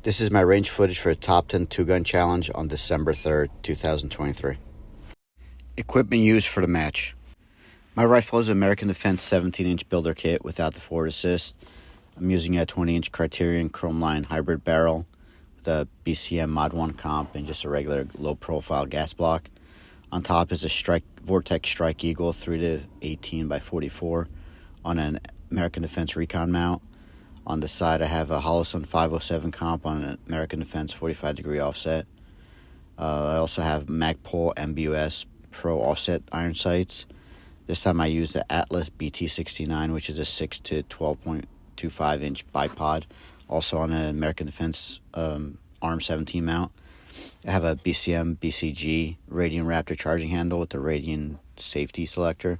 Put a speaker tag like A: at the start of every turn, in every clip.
A: This is my range footage for a Topton 2-gun challenge on December 3rd, 2023. Equipment used for the match. My rifle is American Defense 17-inch builder kit without the forward assist. I'm using a 20-inch Criterion chrome line hybrid barrel with a BCM MOD 1 comp and just a regular low-profile gas block. On top is a Vortex Strike Eagle 3-18x44 on an American Defense Recon mount. On the side, I have a Holosun 507 comp on an American Defense 45-degree offset. I also have Magpul MBUS Pro offset iron sights. This time I used the Atlas BT69, which is a 6 to 12.25-inch bipod, also on an American Defense ARM 17 mount. I have a BCM BCG Radian Raptor charging handle with the Radian safety selector,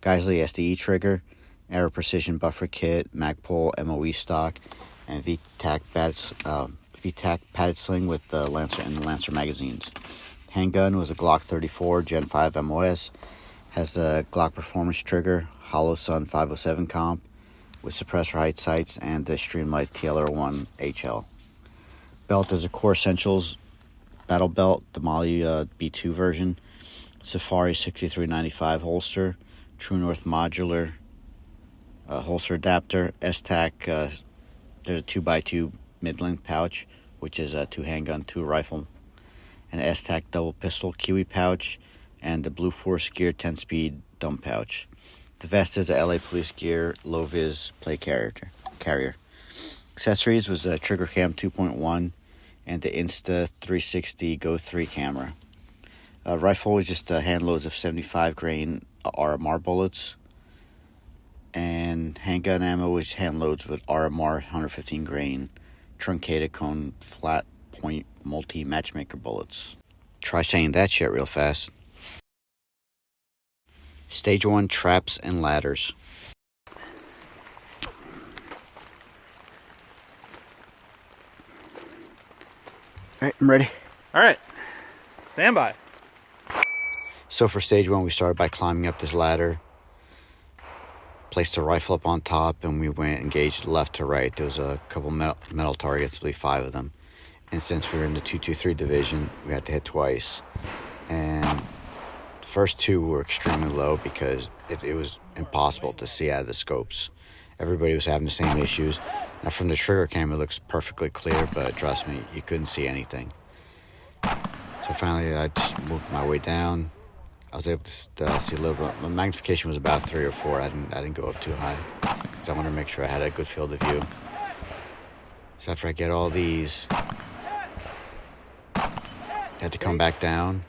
A: Geissele SDE trigger, Aero precision buffer kit, Magpul MOE stock, and V-Tac padded sling with the Lancer and Lancer magazines. Handgun was a Glock 34 Gen5 MOS, has a Glock performance trigger, Holosun 507 comp with suppressor height sights, and the Streamlight TLR1 HL. Belt is a Core Essentials battle belt, the Molle B2 version, Safari 6395 holster, True North modular holster adapter, S-Tac, there's a 2x2 mid-length pouch, which is a 2 handgun, 2 rifle, an S-Tac double pistol Kiwi pouch, and the Blue Force Gear 10-speed dump pouch. The vest is a LA Police Gear low-vis play carrier. Accessories was a Trigger Cam 2.1 and the Insta 360 Go 3 camera. Rifle was just hand loads of 75 grain RMR bullets. And handgun ammo was hand loads with RMR 115 grain truncated cone flat point multi matchmaker bullets. Try saying that shit real fast. Stage 1 traps and ladders. Alright, I'm ready.
B: Alright, stand by.
A: So for stage 1, we started by climbing up this ladder. Placed the rifle up on top, and we went engaged left to right. There was a couple metal targets, I believe 5 of them. And since we were in the 223 division, we had to hit twice. And the first 2 were extremely low because it was impossible to see out of the scopes. Everybody was having the same issues. Now from the trigger cam, it looks perfectly clear, but trust me, you couldn't see anything. So finally, I just moved my way down. I was able to see a little bit. My magnification was about 3 or 4. I didn't go up too high because I wanted to make sure I had a good field of view. So after I get all these, I had to come back down,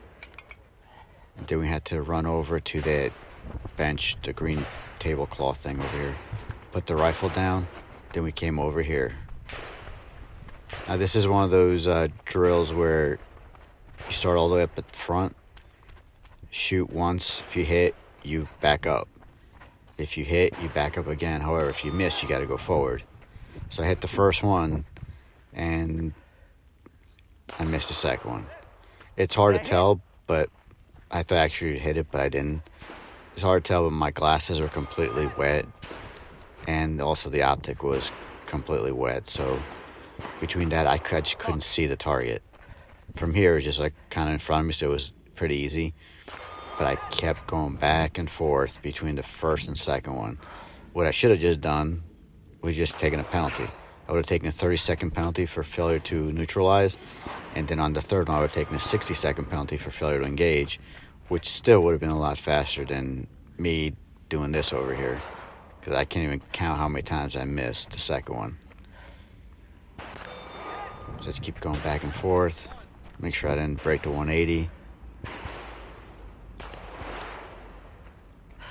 A: and then we had to run over to that bench, the green tablecloth thing over here. Put the rifle down. Then we came over here. Now this is one of those drills where you start all the way up at the front. Shoot once. If you hit, you back up. If you hit, you back up again. However, if you miss, you got to go forward. So I hit the first one, and I missed the second one. It's hard to tell, but I thought I actually hit it, but I didn't. It's hard to tell, but my glasses were completely wet, and also the optic was completely wet. So between that, I just couldn't see the target. From here, it was just like kind of in front of me, so it was pretty easy. But I kept going back and forth between the first and second one. What I should have just done was just taken a penalty. I would have taken a 30-second penalty for failure to neutralize, and then on the third one, I would have taken a 60-second penalty for failure to engage, which still would have been a lot faster than me doing this over here, because I can't even count how many times I missed the second one. Just keep going back and forth, make sure I didn't break the 180.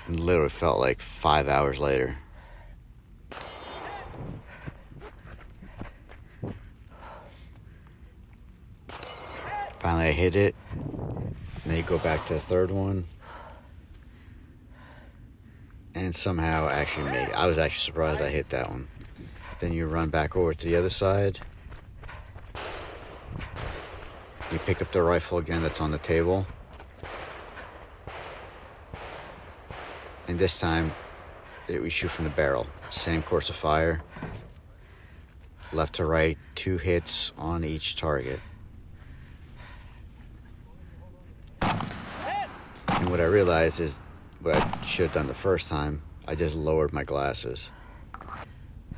A: It literally felt like 5 hours later. Finally I hit it. And then you go back to the third one. And somehow actually made it. I was actually surprised I hit that one. Then you run back over to the other side. You pick up the rifle again that's on the table. And this time, we shoot from the barrel. Same course of fire. left to right, 2 hits on each target. And what I realized is what I should have done the first time, I just lowered my glasses.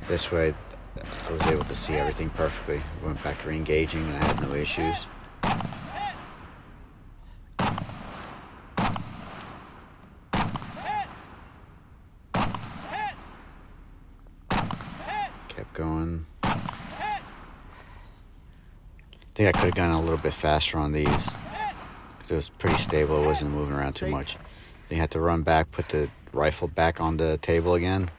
A: This way I was able to see everything perfectly. I went back to re-engaging and I had no issues. Kept going. I think I could have gone a little bit faster on these because it was pretty stable. It wasn't moving around too much. Then you had to run back, put the rifle back on the table again.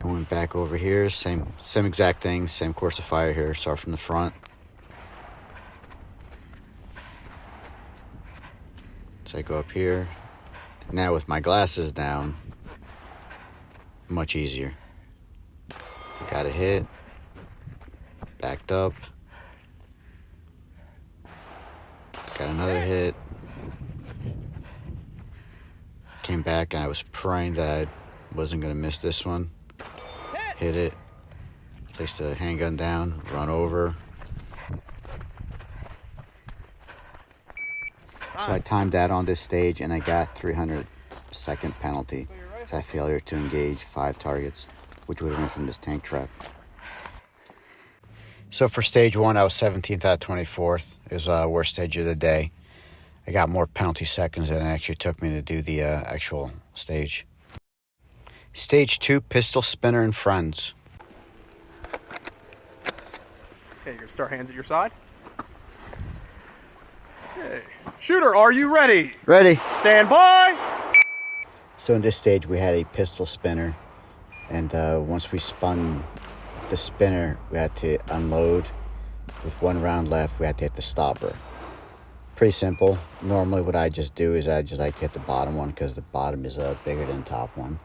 A: I went back over here, same exact thing, same course of fire here. Start from the front. So I go up here. Now with my glasses down, much easier. Got a hit. Backed up. Got another hit. Came back and I was praying that I wasn't going to miss this one. Hit it. Place the handgun down. Run over. So I timed that on this stage and I got 300-second penalty. So I failure to engage 5 targets, which would have been from this tank trap. So for stage 1, I was 17th out of 24th. It was the worst stage of the day. I got more penalty seconds than it actually took me to do the actual stage. Stage 2, pistol spinner and friends.
B: Okay, you're gonna start hands at your side. Okay. Shooter, are you ready?
A: Ready.
B: Stand by.
A: So in this stage, we had a pistol spinner. And once we spun the spinner, we had to unload. With 1 round left, we had to hit the stopper. Pretty simple. Normally what I just do is I just like to hit the bottom one because the bottom is bigger than the top one.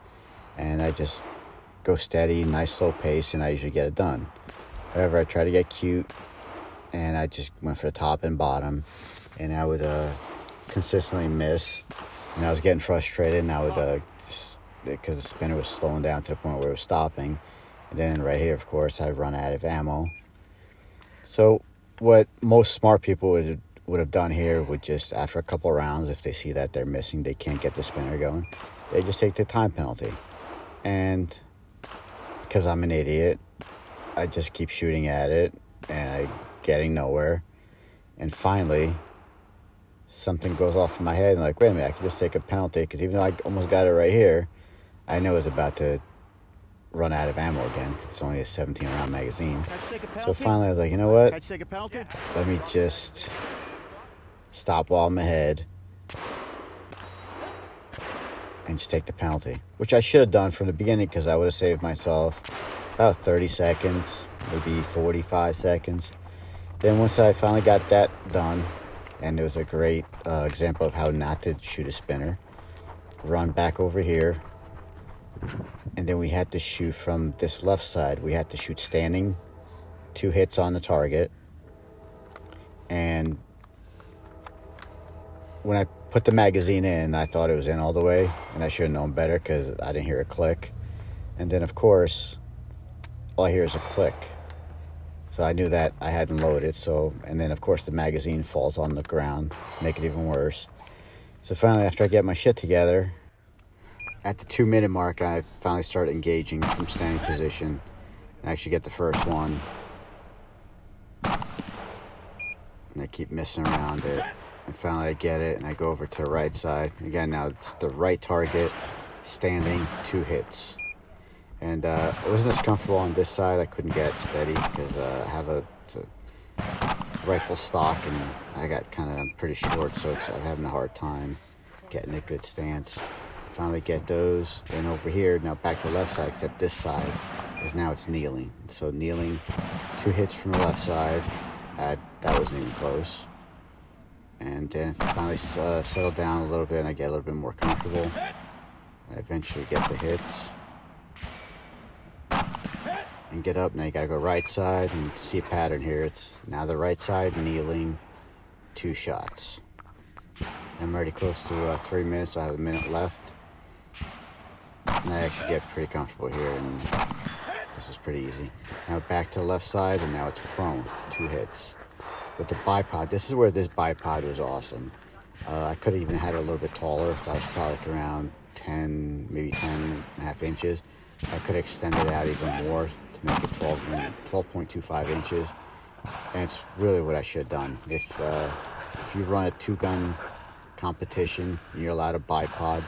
A: And I just go steady, nice slow pace, and I usually get it done. However, I try to get cute, and I just went for the top and bottom, and I would consistently miss. And I was getting frustrated, and I would, because the spinner was slowing down to the point where it was stopping. And then right here, of course, I run out of ammo. So what most smart people would have done here would just, after a couple rounds, if they see that they're missing, they can't get the spinner going, they just take the time penalty. And because I'm an idiot, I just keep shooting at it and I'm getting nowhere. And finally, something goes off in my head and like, wait a minute, I can just take a penalty, because even though I almost got it right here, I know it's about to run out of ammo again because it's only a 17-round magazine. So finally I was like, you know what? Let me just stop while I'm ahead and just take the penalty, which I should have done from the beginning because I would have saved myself about 30 seconds, maybe 45 seconds. Then once I finally got that done, and it was a great example of how not to shoot a spinner, run back over here, and then we had to shoot from this left side. We had to shoot standing, 2 hits on the target. And when I put the magazine in, I thought it was in all the way, and I should have known better because I didn't hear a click. And then, of course, all I hear is a click. So I knew that I hadn't loaded. So, and then, of course, the magazine falls on the ground, make it even worse. So finally, after I get my shit together, at the 2-minute mark, I finally started engaging from standing position. I actually get the first one. And I keep messing around it. And finally I get it, and I go over to the right side. Again, now it's the right target, standing, 2 hits. And I wasn't as comfortable on this side. I couldn't get steady because I have a rifle stock, and I got kind of pretty short, so I'm having a hard time getting a good stance. Finally get those. Then over here, now back to the left side, except this side, because now it's kneeling. So kneeling, 2 hits from the left side. That wasn't even close. And then finally settle down a little bit, and I get a little bit more comfortable. I eventually get the hits. And get up. Now you gotta go right side, and you can see a pattern here. It's now the right side, kneeling, 2 shots. I'm already close to 3 minutes, so I have a minute left. And I actually get pretty comfortable here, and This was pretty easy. Now back to the left side, and now it's prone. 2 hits. With the bipod, this is where this bipod was awesome. I could have even had it a little bit taller. That was probably like around 10, maybe 10.5 inches. I could have extended it out even more to make it 12.25 inches. And it's really what I should have done. If you run a 2-gun competition and you're allowed a bipod,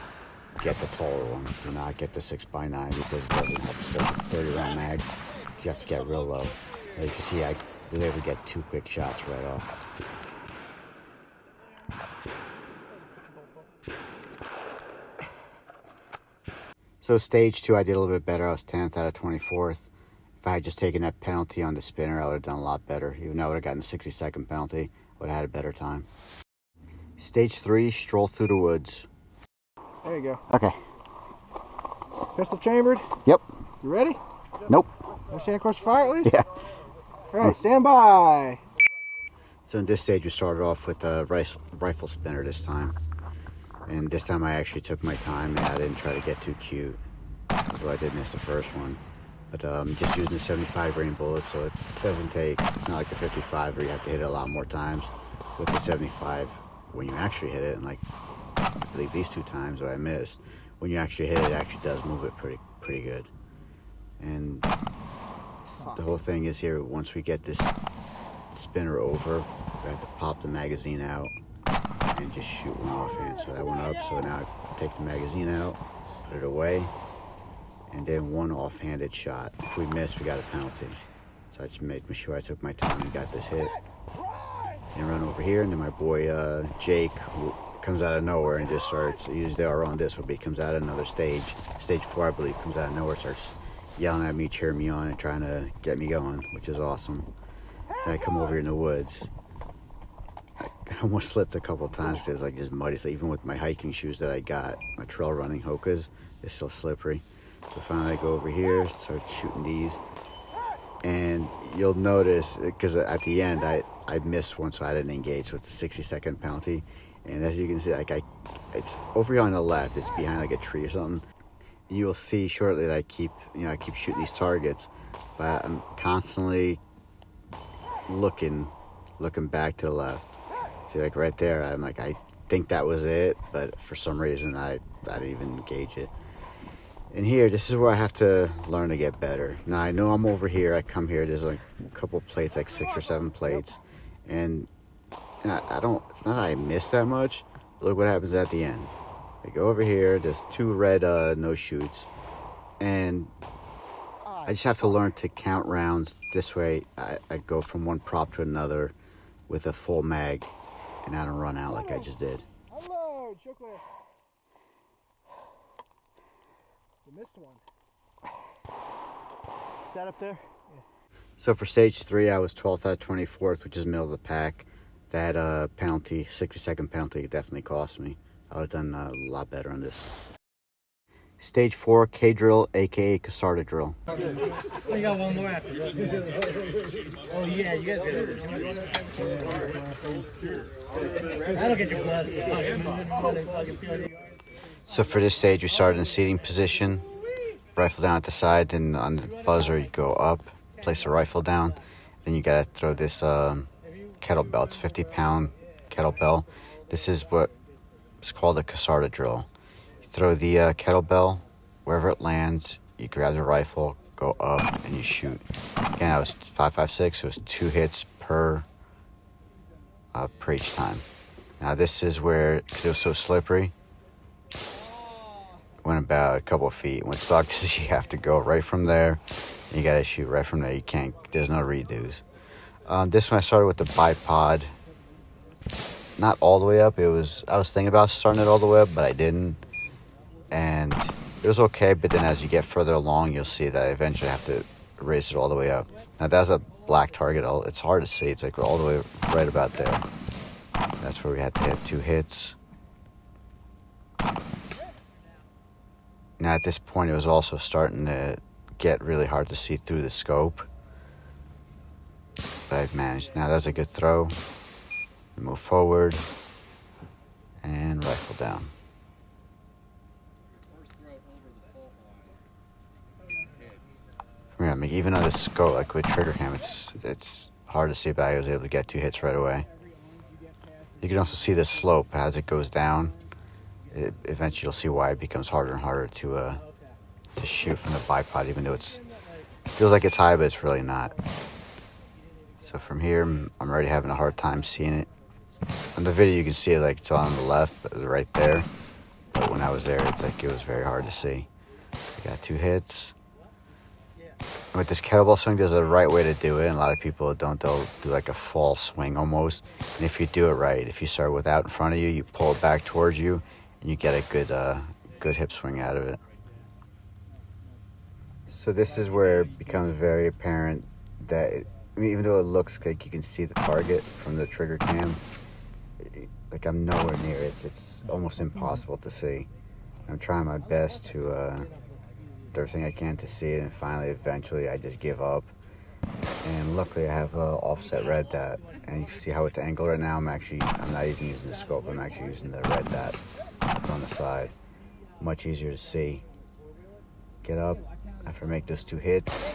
A: get the taller one. Do not get the 6x9 because it doesn't help, especially 30-round mags. You have to get real low. As you can see, I was able to get 2 quick shots right off. So stage 2, I did a little bit better. I was 10th out of 24th. If I had just taken that penalty on the spinner, I would have done a lot better. Even though I would have gotten a 60-second penalty, I would have had a better time. Stage 3, stroll through the woods.
B: There you go.
A: Okay.
B: Pistol chambered.
A: Yep.
B: You ready?
A: Nope.
B: Understand course of fire at least?
A: Yeah.
B: All right, stand by.
A: So in this stage, we started off with a rifle spinner this time. And this time I actually took my time and I didn't try to get too cute. Although I did miss the first one. But I'm just using the 75 grain bullets, so it doesn't take, it's not like the 55 where you have to hit it a lot more times. With the 75, when you actually hit it, and like I believe these 2 times that I missed, when you actually hit it, it actually does move it pretty good. And the whole thing is here, once we get this spinner over, we have to pop the magazine out and just shoot one offhand. So that went up, so now I take the magazine out, put it away, and then 1 offhanded shot. If we miss, we got a penalty. So I just made sure I took my time and got this hit. And run over here, and then my boy Jake comes out of nowhere and just starts, usually they are on this one, but he comes out of another stage. Stage 4, I believe, comes out of nowhere, starts yelling at me, cheering me on, and trying to get me going, which is awesome. Then I come over here in the woods. I almost slipped a couple of times because it's like just muddy. So even with my hiking shoes that I got, my trail running Hokas, it's still slippery. So finally I go over here, start shooting these. And you'll notice, because at the end I missed one, so I didn't engage with the 60-second penalty. And as you can see, like it's over here on the left, it's behind like a tree or something. You will see shortly that I keep shooting these targets, but I'm constantly looking back to the left. See, like right there, I'm like, I think that was it, but for some reason I didn't even engage it. And here, this is where I have to learn to get better. Now I know I'm over here, I come here, there's like a couple plates, like 6 or 7 plates, and I don't, it's not that I miss that much. Look what happens at the end. I go over here, there's 2 red no shoots, and I just have to learn to count rounds. This way I go from one prop to another with a full mag, and I don't run out like I just did.
B: Unload, show clear. You missed one.
C: Set up there?
B: Yeah.
A: So for stage 3, I was 12th out of 24th, which is middle of the pack. That penalty, 60-second penalty, definitely cost me. I would have done a lot better on this. Stage 4, K-drill, aka Casarda drill.
C: We got one more after this. Oh yeah, you guys got it. That'll get your blood.
A: So for this stage, we started in seating position. Rifle down at the side, then on the buzzer you go up, place the rifle down. Then you gotta throw this kettlebell. It's a 50-pound kettlebell. This is what is called a Casarda drill. You throw the kettlebell, wherever it lands, you grab the rifle, go up, and you shoot. Again, I was 5.56, so it was 2 hits per each time. Now this is where, because it was so slippery, went about a couple of feet. What sucks is you have to go right from there, and you gotta shoot right from there. You can't, there's no redos. This one I started with the bipod, not all the way up. I was thinking about starting it all the way up, but I didn't. And it was okay, but then as you get further along, you'll see that I eventually have to raise it all the way up. Now that's a black target. It's hard to see. It's like all the way right about there. That's where we had to hit 2 hits. Now at this point, it was also starting to get really hard to see through the scope. But I've managed. Now that's a good throw. Move forward. And rifle down. mean, even on the scope, like with trigger cam, it's hard to see, but I was able to get 2 hits right away. You can also see the slope as it goes down. Eventually, you'll see why it becomes harder and harder to shoot from the bipod, even though it feels like it's high, but it's really not. So from here, I'm already having a hard time seeing it. On the video, you can see it like it's on the left, but right there. But when I was there, it's like it was very hard to see. I got 2 hits. And with this kettlebell swing, there's a right way to do it, and a lot of people don't. They'll do like a false swing almost. And if you do it right, if you start with out in front of you, you pull it back towards you, and you get a good hip swing out of it. So this is where it becomes very apparent that, even though it looks like you can see the target from the trigger cam, like I'm nowhere near it. It's almost impossible to see. I'm trying my best to do everything I can to see it, and finally, eventually, I just give up. And luckily, I have offset red dot, and you can see how it's angled right now. I'm not even using the scope. I'm actually using the red dot that's on the side. Much easier to see. Get up after I make those 2 hits.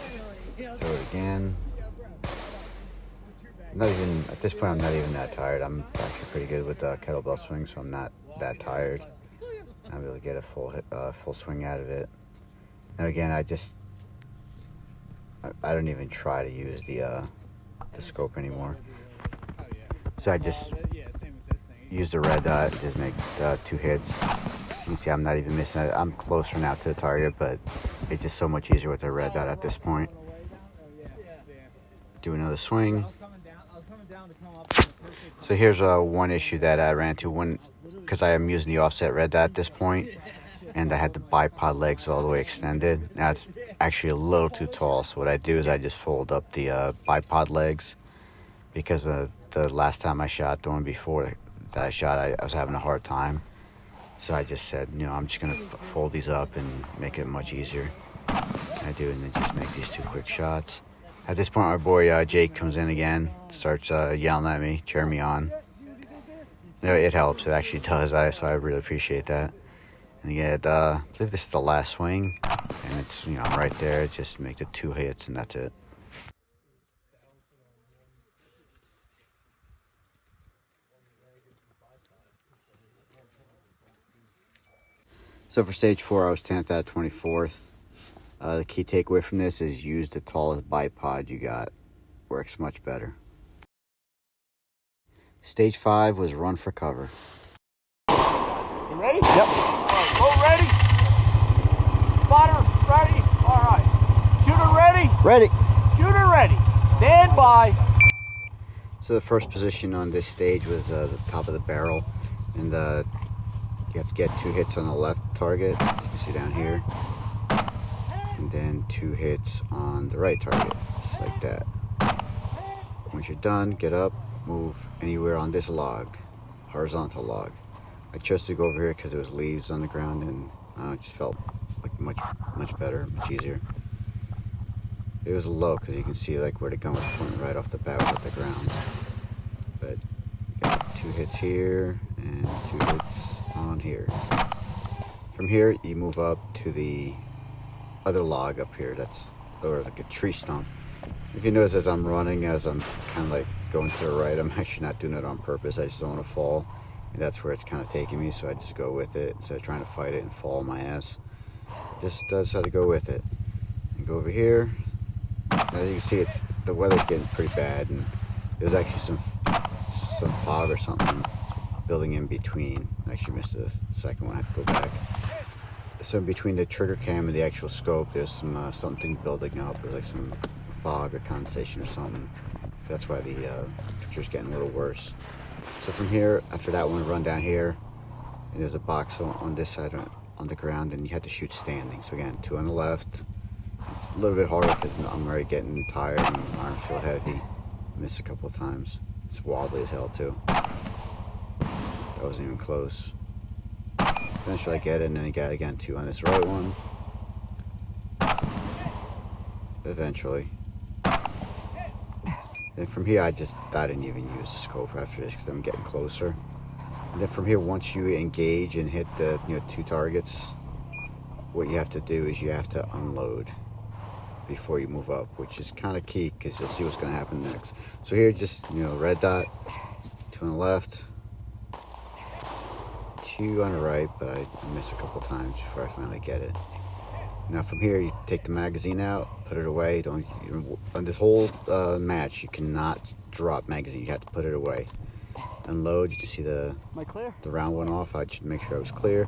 A: Throw it again. At this point, I'm not even that tired. I'm actually pretty good with the kettlebell swing, so I'm not that tired. I'm able to get a full swing out of it. And again, I don't even try to use the scope anymore. So I just use the red dot, just make 2 hits. You can see I'm not even missing it. I'm closer now to the target, but it's just so much easier with the red dot at this point. Do another swing. So here's one issue that I ran into because I am using the offset red dot at this point, and I had the bipod legs all the way extended. Now it's actually a little too tall, so what I do is I just fold up the bipod legs, because the last time I shot, the one before that I shot, I was having a hard time. So I just said, I'm just going to fold these up and make it much easier. And I do, and then just make these 2 quick shots. At this point, my boy Jake comes in again, starts yelling at me, cheering me on. It helps. It actually does. So I really appreciate that. And again, I believe this is the last swing, and it's I'm right there. Just make the 2 hits, and that's it. So for stage 4, I was 10th out of 24th. The key takeaway from this is use the tallest bipod you got. Works much better. Stage 5 was run for cover.
D: You ready?
A: Yep.
D: All right, go ready. Spotter ready. All right. Shooter ready.
A: Ready.
D: Shooter ready. Stand by.
A: So the first position on this stage was the top of the barrel, and you have to get 2 hits on the left target, you can see down here, and then 2 hits on the right target, just like that. Once you're done, get up, move anywhere on this log, horizontal log. I chose to go over here because there was leaves on the ground, and it just felt like much better, much easier. It was low because you can see like where the gun was pointing right off the bat with the ground. But got 2 hits here and 2 hits on here. From here, you move up to the other log up here. That's like a tree stump. If you notice, as I'm running, as I'm kind of like going to the right, I'm actually not doing it on purpose. I just don't want to fall, and that's where it's kind of taking me. So I just go with it instead of trying to fight it and fall on my ass. Just decide to go with it and go over here. As you can see, the weather's getting pretty bad, and there's actually some fog or something building in between. I actually missed the second one. I have to go back. So in between the trigger cam and the actual scope, there's something building up. There's like some fog or condensation or something. That's why the picture's getting a little worse. So from here, after that one, run down here, and there's a box on this side on the ground, and you have to shoot standing. So again, 2 on the left. It's a little bit harder because I'm already getting tired and my arms feel heavy. Missed a couple of times. It's wobbly as hell too. That wasn't even close. Eventually I get it, and then I got again 2 on this right one. Eventually. Then from here I didn't even use the scope after this because I'm getting closer. And then from here, once you engage and hit the 2 targets, what you have to do is you have to unload. before you move up, which is kind of key because you'll see what's going to happen next. So here, just, you know, red dot, 2 on the left, 2 on the right, but I miss a couple times before I finally get it. Now from here, you take the magazine out, put it away. Don't, on this whole match, you cannot drop magazine. You have to put it away. Unload. You can see the round went off. I just make sure I was clear.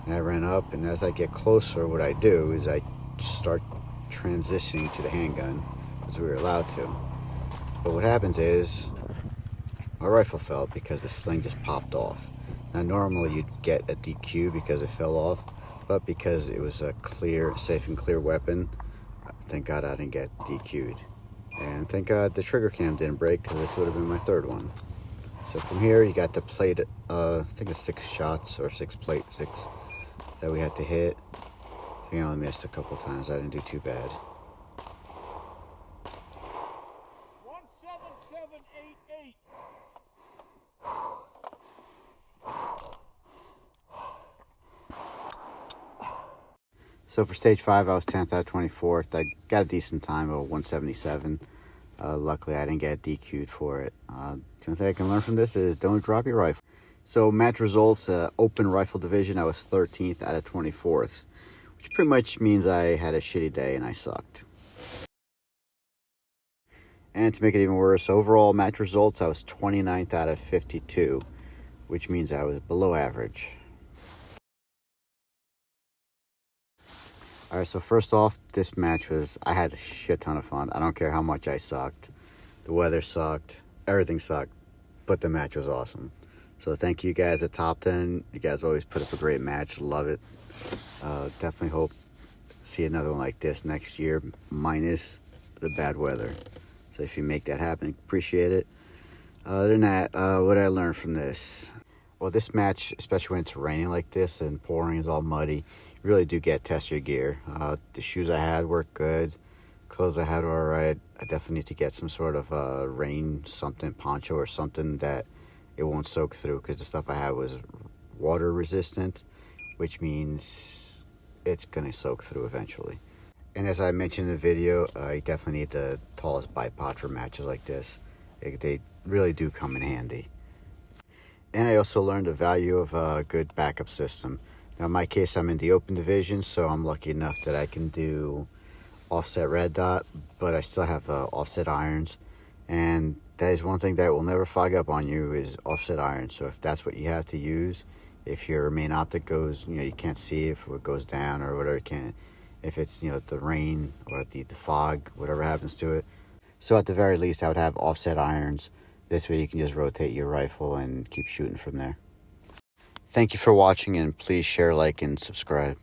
A: And I ran up, and as I get closer, what I do is I start transitioning to the handgun, as we were allowed to. But what happens is my rifle fell because the sling just popped off. Now normally you'd get a DQ because it fell off, but because it was a clear, safe and clear weapon, thank God I didn't get DQ'd. And thank God the trigger cam didn't break, because this would have been my 3rd one. So from here you got the plate, I think it's 6 shots or 6 that we had to hit. I think I only missed a couple times. I didn't do too bad.
D: 17788.
A: So for stage 5, I was 10th out of 24th. I got a decent time of 177. Luckily, I didn't get DQ'd for it. The only thing I can learn from this is don't drop your rifle. So match results, open rifle division, I was 13th out of 24th, which pretty much means I had a shitty day and I sucked. And to make it even worse, overall match results, I was 29th out of 52, which means I was below average. Alright, so first off, this match I had a shit ton of fun. I don't care how much I sucked. The weather sucked. Everything sucked. But the match was awesome. So thank you guys at Topton. You guys always put up a great match. Love it. Definitely hope to see another one like this next year, minus the bad weather. So if you make that happen, appreciate it. Other than that, what did I learn from this? Well, this match, especially when it's raining like this and pouring, is all muddy, you really do get to test your gear. The shoes I had worked good. Clothes I had were alright. I definitely need to get some sort of rain something, poncho or something that it won't soak through, because the stuff I had was water resistant, which means it's going to soak through eventually. And as I mentioned in the video, you definitely need the tallest bipod for matches like this. They really do come in handy. And I also learned the value of a good backup system. Now in my case, I'm in the open division, so I'm lucky enough that I can do offset red dot, but I still have offset irons. And that is one thing that will never fog up on you, is offset irons. So if that's what you have to use, if your main optic goes, you can't see if it goes down or whatever, if it's, the rain or the fog, whatever happens to it. So at the very least, I would have offset irons. This way you can just rotate your rifle and keep shooting from there. Thank you for watching, and please share, like, and subscribe.